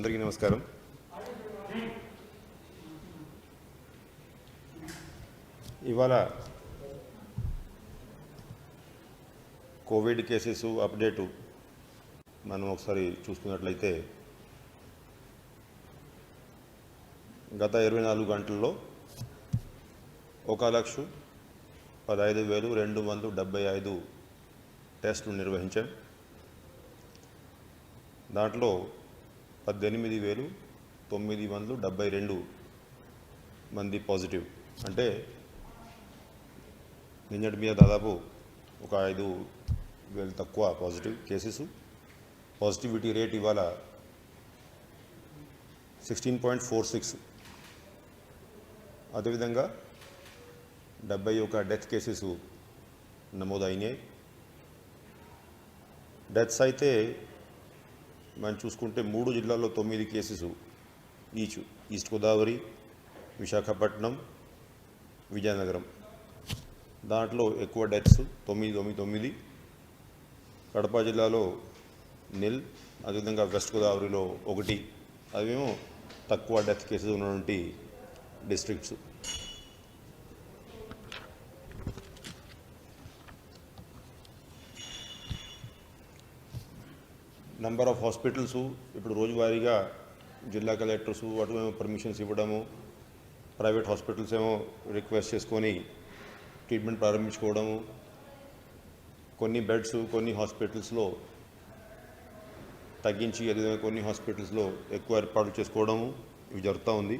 అందరికీ నమస్కారం. ఇవాళ కోవిడ్ కేసెస్ అప్డేటు మనం ఒకసారి చూసుకున్నట్లయితే గత 24 గంటల్లో 1,15,275 టెస్టులు నిర్వహించాం. దాంట్లో 18,972 మంది పాజిటివ్, అంటే నిన్నటి మీద దాదాపు ఒక 5,000 తక్కువ పాజిటివ్ కేసెస్. పాజిటివిటీ రేట్ ఇవాళ 16.46. అదేవిధంగా 71 డెత్ కేసెస్ నమోదైనాయి. డెత్స్ అయితే మనం చూసుకుంటే 3 జిల్లాల్లో 9 cases each. East Godavari, Visakhapatnam, Vizianagaram. దాంట్లో ఎక్కువ డెత్స్ 9. కడప జిల్లాలో 0. అదేవిధంగా వెస్ట్ గోదావరిలో 1. అవేమో తక్కువ డెత్ కేసెస్ ఉన్నటువంటి డిస్ట్రిక్ట్స్. నంబర్ ఆఫ్ హాస్పిటల్స్ ఇప్పుడు రోజువారీగా జిల్లా కలెక్టర్స్ అటు ఏమో పర్మిషన్స్ ఇవ్వడము, ప్రైవేట్ హాస్పిటల్స్ ఏమో రిక్వెస్ట్ చేసుకొని ట్రీట్మెంట్ ప్రారంభించుకోవడము, కొన్ని బెడ్స్ కొన్ని హాస్పిటల్స్లో తగ్గించి అదేవిధంగా కొన్ని హాస్పిటల్స్లో ఎక్కువ ఏర్పాటు చేసుకోవడము ఇవి జరుగుతూ ఉంది.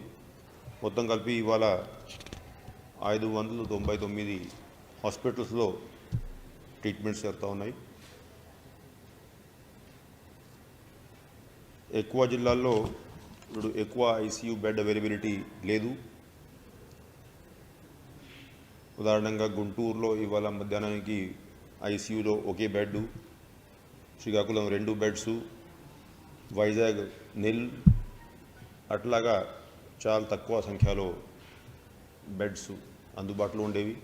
మొత్తం కలిపి ఇవాళ 599 హాస్పిటల్స్లో ట్రీట్మెంట్స్ జరుగుతూ ఉన్నాయి. ఎక్కువ జిల్లాల్లో ఇప్పుడు ఎక్కువ ఐసీయూ బెడ్ అవైలబిలిటీ లేదు. ఉదాహరణంగా గుంటూరులో ఇవాళ మధ్యాహ్నానికి ఐసీయూలో ఒకే బెడ్, శ్రీకాకుళం 2 బెడ్స్, వైజాగ్ 0. అట్లాగా చాలా తక్కువ సంఖ్యలో బెడ్స్ అందుబాటులో ఉండేవి.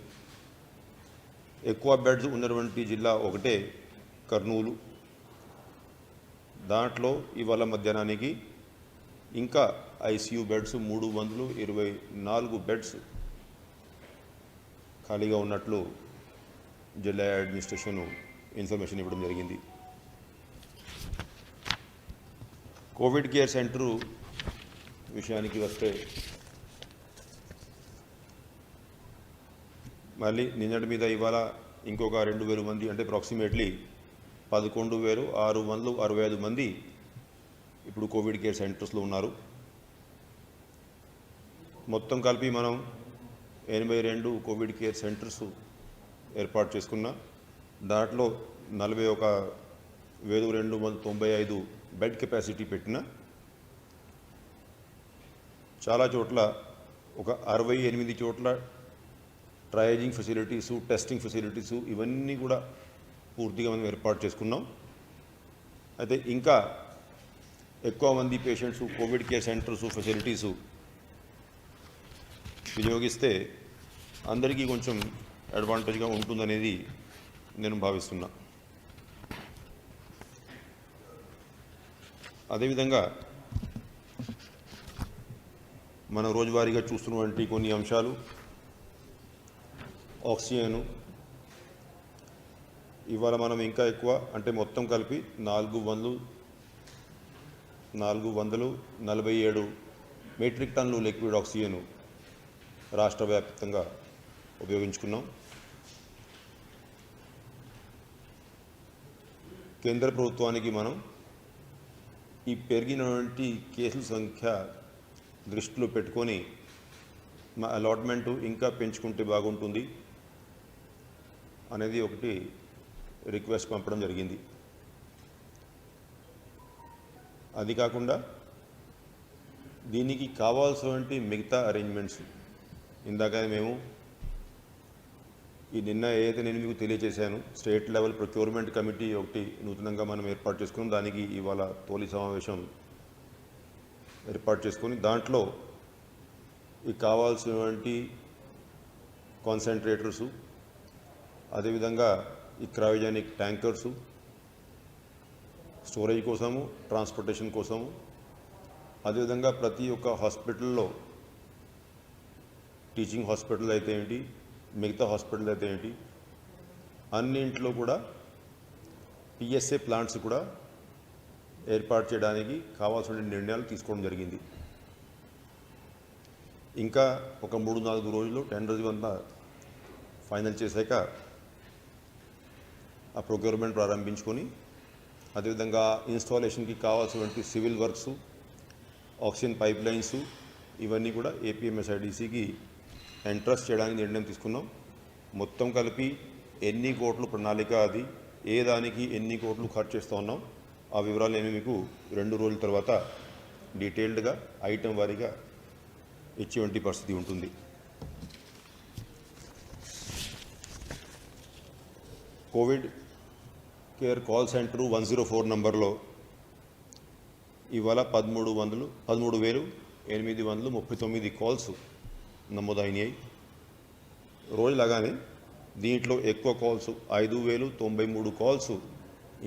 ఎక్కువ బెడ్స్ ఉన్నటువంటి జిల్లా ఒకటే కర్నూలు. దాంట్లో ఇవాళ మధ్యాహ్నానికి ఇంకా ఐసీయూ బెడ్స్ 324 బెడ్స్ ఖాళీగా ఉన్నట్లు జిల్లా అడ్మినిస్ట్రేషన్ ఇన్ఫర్మేషన్ ఇవ్వడం జరిగింది. కోవిడ్ కేర్ సెంటరు విషయానికి వస్తే మళ్ళీ నిన్నటి మీద ఇవాళ ఇంకొక 2,000 మంది, అంటే అప్రాక్సిమేట్లీ 11,665 మంది ఇప్పుడు కోవిడ్ కేర్ సెంటర్స్లో ఉన్నారు. మొత్తం కలిపి మనం 82 కోవిడ్ కేర్ సెంటర్స్ ఏర్పాటు చేసుకున్నా. దాంట్లో 41,295 బెడ్ కెపాసిటీ పెట్టిన. చాలా చోట్ల ఒక 68 చోట్ల ట్రయేజింగ్ ఫెసిలిటీసు, టెస్టింగ్ ఫెసిలిటీసు ఇవన్నీ కూడా పూర్తిగా మనం ఏర్పాటు చేసుకున్నాం. అయితే ఇంకా ఎక్కువ మంది patients Covid care centres facilities వినియోగిస్తే అందరికీ కొంచెం అడ్వాంటేజ్గా ఉంటుందనేది నేను భావిస్తున్నా. అదేవిధంగా మనం రోజువారీగా చూస్తున్నటువంటి కొన్ని అంశాలు, ఆక్సిజన్ ఇవాళ మనం ఇంకా ఎక్కువ, అంటే మొత్తం కలిపి 447 మెట్రిక్ టన్నులు లిక్విడ్ ఆక్సిజన్ రాష్ట్ర వ్యాప్తంగా ఉపయోగించుకున్నాం. కేంద్ర ప్రభుత్వానికి మనం ఈ పెరిగినటువంటి కేసుల సంఖ్య దృష్టిలో పెట్టుకొని మా అలాట్మెంటు ఇంకా పెంచుకుంటే బాగుంటుంది అనేది ఒకటి రిక్వెస్ట్ పంపడం జరిగింది. అది కాకుండా దీనికి కావాల్సినటువంటి మిగతా అరేంజ్మెంట్స్ ఇందాక మేము నిన్న ఏదైతే నేను మీకు తెలియజేశాను, స్టేట్ లెవెల్ ప్రొక్యూర్మెంట్ కమిటీ ఒకటి నూతనంగా మనం ఏర్పాటు చేసుకున్నాం. దానికి ఇవాళ తొలి సమావేశం ఏర్పాటు చేసుకొని దాంట్లో ఈ కావాల్సినటువంటి కాన్సన్ట్రేటర్సు, అదేవిధంగా ఈ క్రయోజెనిక్ ట్యాంకర్సు స్టోరేజ్ కోసము, ట్రాన్స్పోర్టేషన్ కోసము, అదేవిధంగా ప్రతి ఒక్క హాస్పిటల్లో, టీచింగ్ హాస్పిటల్ అయితే ఏంటి, మిగతా హాస్పిటల్ అయితే ఏంటి, అన్నింట్లో కూడా పిఎస్ఏ ప్లాంట్స్ కూడా ఏర్పాటు చేయడానికి కావాల్సిన నిర్ణయాలు తీసుకోవడం జరిగింది. ఇంకా ఒక 3-4 రోజుల్లో టెండర్స్ అంతా ఫైనల్ చేశాక ఆ ప్రొక్యూర్మెంట్ ప్రారంభించుకొని, అదేవిధంగా ఇన్స్టాలేషన్కి కావాల్సినటువంటి civil works, oxygen pipe lines ఇవన్నీ కూడా ఏపీఎంఎస్ఐడిసికి ఎంట్రస్ట్ చేయడానికి నిర్ణయం తీసుకున్నాం. మొత్తం కలిపి ఎన్ని కోట్లు ప్రణాళిక, అది ఏ దానికి ఎన్ని కోట్లు ఖర్చు చేస్తూ ఉన్నాం, ఆ వివరాలు నేను మీకు 2 రోజుల తర్వాత డీటెయిల్డ్గా ఐటెం వారీగా ఇచ్చేటువంటి పరిస్థితి ఉంటుంది. కోవిడ్ కేర్ కాల్ సెంటరు 104 నంబర్లో ఇవాళ 13,839 కాల్స్ నమోదైనాయి. రోజులాగానే దీంట్లో ఎక్కువ కాల్స్ 5,093 కాల్స్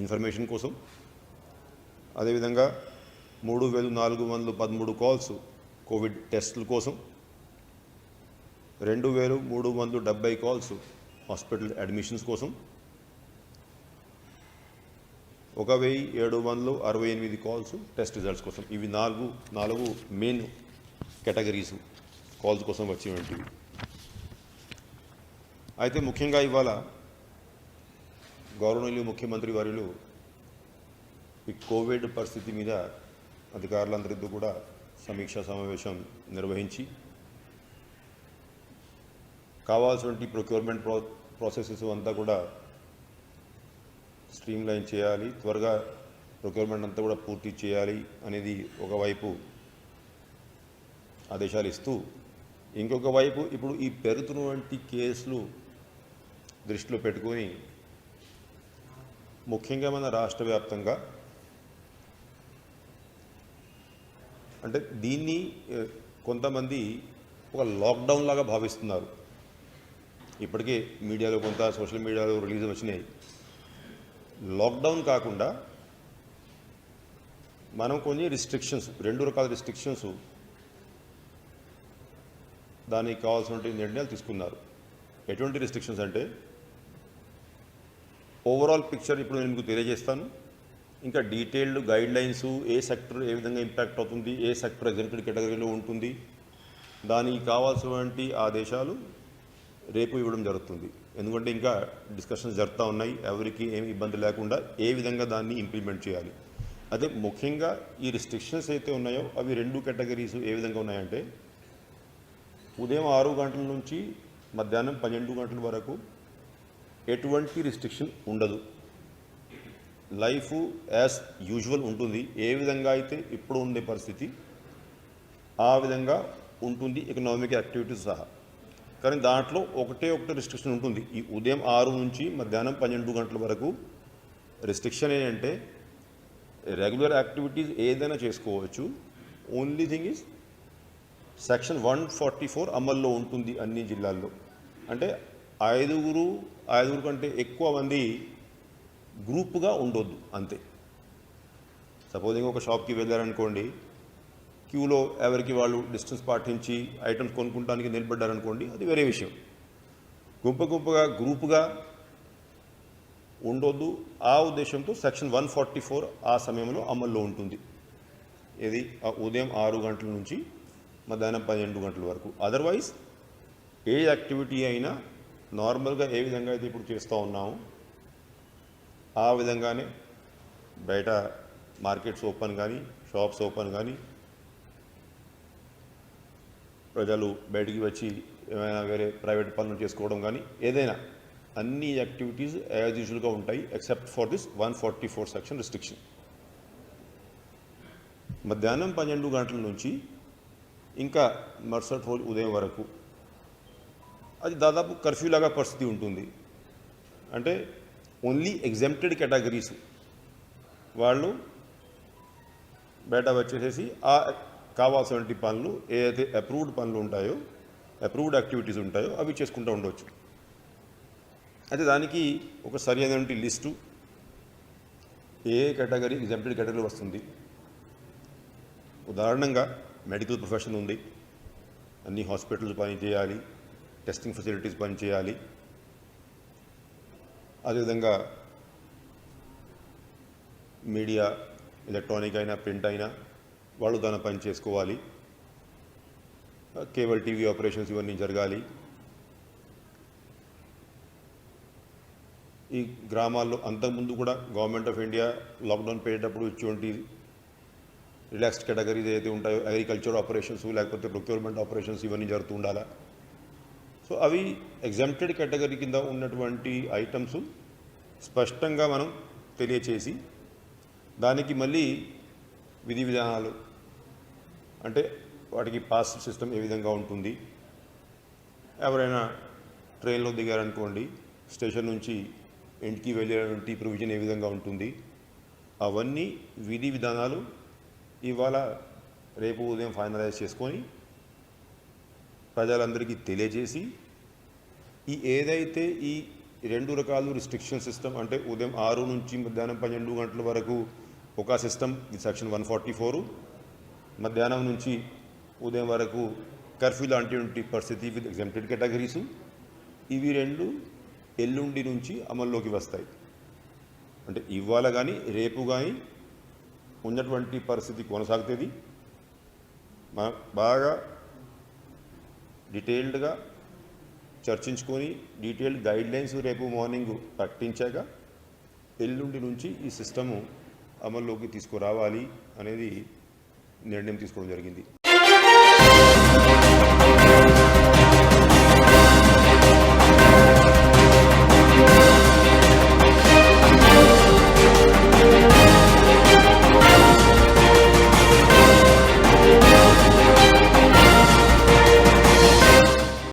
ఇన్ఫర్మేషన్ కోసం, అదేవిధంగా 3,413 కాల్స్ కోవిడ్ టెస్టుల కోసం, 2,370 కాల్స్ హాస్పిటల్ అడ్మిషన్స్ కోసం, 1,768 కాల్స్ టెస్ట్ రిజల్ట్స్ కోసం. ఇవి నాలుగు మెయిన్ కేటగిరీస్ కాల్స్ కోసం వచ్చేటువంటివి. అయితే ముఖ్యంగా ఇవాళ గౌరవనీయులు ముఖ్యమంత్రి వర్యులు ఈ కోవిడ్ పరిస్థితి మీద అధికారులందరితో కూడా సమీక్షా సమావేశం నిర్వహించి కావాల్సినటువంటి ప్రొక్యూర్మెంట్ ప్రాసెసెస్ అంతా కూడా స్ట్రీమ్లైన్ చేయాలి, త్వరగా ప్రొక్యూర్మెంట్ అంతా కూడా పూర్తి చేయాలి అనేది ఒకవైపు ఆదేశాలు ఇస్తూ, ఇంకొక వైపు ఇప్పుడు ఈ పెరుగుతున్నటువంటి కేసులు దృష్టిలో పెట్టుకొని ముఖ్యంగా మన రాష్ట్ర వ్యాప్తంగా అంటే దీన్ని కొంతమంది ఒక లాక్డౌన్ లాగా భావిస్తున్నారు. ఇప్పటికే మీడియాలో కొంత సోషల్ మీడియాలో రిలీజ్ వచ్చినాయి. లాక్డౌన్ కాకుండా మనం కొన్ని రిస్ట్రిక్షన్స్, 2 రకాల రిస్ట్రిక్షన్స్ దానికి కావాల్సినటువంటి నిర్ణయాలు తీసుకున్నారు. ఎటువంటి రిస్ట్రిక్షన్స్ అంటే ఓవరాల్ పిక్చర్ ఇప్పుడు నేను మీకు తెలియజేస్తాను. ఇంకా డీటెయిల్డ్ గైడ్ లైన్స్, ఏ సెక్టర్ ఏ విధంగా ఇంపాక్ట్ అవుతుంది, ఏ సెక్టర్ ఎగ్జామ్టెడ్ కేటగిరీలో ఉంటుంది, దానికి కావాల్సినటువంటి ఆదేశాలు రేపు ఇవ్వడం జరుగుతుంది. ఎందుకంటే ఇంకా డిస్కషన్స్ జరుగుతూ ఉన్నాయి, ఎవరికి ఏమి ఇబ్బంది లేకుండా ఏ విధంగా దాన్ని ఇంప్లిమెంట్ చేయాలి. అదే ముఖ్యంగా ఈ రిస్ట్రిక్షన్స్ అయితే ఉన్నాయో అవి 2 కేటగిరీస్ ఏ విధంగా ఉన్నాయంటే, ఉదయం 6 గంటల నుంచి మధ్యాహ్నం 12 గంటల వరకు ఎటువంటి రిస్ట్రిక్షన్ ఉండదు. లైఫ్ యాజ్ యూజువల్ ఉంటుంది. ఏ విధంగా అయితే ఇప్పుడు ఉండే పరిస్థితి ఆ విధంగా ఉంటుంది, ఎకనామిక్ యాక్టివిటీస్ సహా. కానీ దాంట్లో ఒకటే రిస్ట్రిక్షన్ ఉంటుంది. ఈ ఉదయం 6 నుంచి మధ్యాహ్నం 12 గంటల వరకు రిస్ట్రిక్షన్ ఏంటంటే రెగ్యులర్ యాక్టివిటీస్ ఏదైనా చేసుకోవచ్చు. ఓన్లీ థింగ్ ఈజ్ సెక్షన్ 144 అమల్లో ఉంటుంది అన్ని జిల్లాల్లో. అంటే ఐదుగురు కంటే ఎక్కువ మంది గ్రూప్గా ఉండొద్దు అంతే. సపోజింగ్ ఒక షాప్కి వెళ్ళారనుకోండి, క్యూలో ఎవరికి వాళ్ళు డిస్టెన్స్ పాటించి ఐటమ్స్ కొనుక్కోవడానికి నిలబడ్డారనుకోండి, అది వేరే విషయం. గ్రూపుగా ఉండొద్దు. ఆ ఉద్దేశంతో సెక్షన్ 144 ఆ సమయంలో అమల్లో ఉంటుంది. ఇది ఉదయం 6 గంటల నుంచి మధ్యాహ్నం 12 గంటల వరకు. అదర్వైజ్ ఏ యాక్టివిటీ అయినా నార్మల్గా ఏ విధంగా అయితే ఇప్పుడు చేస్తూ ఉన్నామో ఆ విధంగానే బయట మార్కెట్స్ ఓపెన్ కానీ, షాప్స్ ఓపెన్ కానీ, ప్రజలు బయటికి వచ్చి ఏమైనా వేరే ప్రైవేట్ పనులు చేసుకోవడం కానీ, ఏదైనా అన్ని యాక్టివిటీస్ యాజ్ యూజువల్గా ఉంటాయి except for this 144 section restriction. మధ్యాహ్నం 12 గంటల నుంచి ఇంకా మరుసటి రోజు ఉదయం వరకు అది దాదాపు కర్ఫ్యూ లాగా పరిస్థితి ఉంటుంది. అంటే ఓన్లీ ఎగ్జామ్టెడ్ కేటగిరీస్ వాళ్ళు బయట వచ్చేసేసి ఆ కావాల్సినటువంటి పనులు ఏదైతే అప్రూవ్డ్ పనులు ఉంటాయో, అప్రూవ్డ్ యాక్టివిటీస్ ఉంటాయో అవి చేసుకుంటూ ఉండవచ్చు. అయితే దానికి ఒక సరి అయినటువంటి లిస్టు, ఏ కేటగిరీ ఎగ్జామ్టెడ్ కేటగిరీ వస్తుంది, ఉదాహరణంగా మెడికల్ ప్రొఫెషన్ ఉంది, అన్ని హాస్పిటల్స్ పని చేయాలి, టెస్టింగ్ ఫెసిలిటీస్ పని చేయాలి. అదేవిధంగా మీడియా, ఎలక్ట్రానిక్ అయినా ప్రింట్ అయినా వాళ్ళు దాని పని చేసుకోవాలి. కేబుల్ టీవీ ఆపరేషన్స్ ఇవన్నీ జరగాలి. ఈ గ్రామాల్లో అంతకుముందు కూడా గవర్నమెంట్ ఆఫ్ ఇండియా లాక్డౌన్ పెట్టేటప్పుడు ఇటువంటి రిలాక్స్డ్ కేటగిరీస్ ఏదైతే ఉంటాయో అగ్రికల్చర్ ఆపరేషన్స్ లేకపోతే ప్రొక్యూర్మెంట్ ఆపరేషన్స్ ఇవన్నీ జరుగుతూ ఉండాలా. సో అవి ఎగ్జామ్టెడ్ కేటగిరీ కింద ఉన్నటువంటి ఐటమ్స్ స్పష్టంగా మనం తెలియచేసి దానికి మళ్ళీ విధి విధానాలు అంటే వాటికి పాస్ సిస్టమ్ ఏ విధంగా ఉంటుంది, ఎవరైనా ట్రైన్లో దిగారనుకోండి స్టేషన్ నుంచి ఇంటికి వెళ్ళేటువంటి ప్రొవిజన్ ఏ విధంగా ఉంటుంది, అవన్నీ విధి విధానాలు ఇవాళ రేపు ఉదయం ఫైనలైజ్ చేసుకొని ప్రజలందరికీ తెలియజేసి ఈ ఏదైతే ఈ 2 రకాల రిస్ట్రిక్షన్ సిస్టమ్ అంటే ఉదయం 6 నుంచి మధ్యాహ్నం 12 గంటల వరకు ఒక సిస్టమ్ సెక్షన్ 144, మధ్యాహ్నం నుంచి ఉదయం వరకు కర్ఫ్యూ లాంటి పరిస్థితి విత్ ఎగ్జామ్టెడ్ కేటగిరీస్, ఇవి 2 ఎల్లుండి నుంచి అమల్లోకి వస్తాయి. అంటే ఇవాళ కానీ రేపు కానీ ఉన్నటువంటి పరిస్థితి కొనసాగుతుంది. బాగా డీటెయిల్డ్గా చర్చించుకొని డీటెయిల్డ్ గైడ్లైన్స్ రేపు మార్నింగ్ ప్రకటించాక ఎల్లుండి నుంచి ఈ సిస్టము అమల్లోకి తీసుకురావాలి అనేది నిర్ణయం తీసుకోవడం జరిగింది.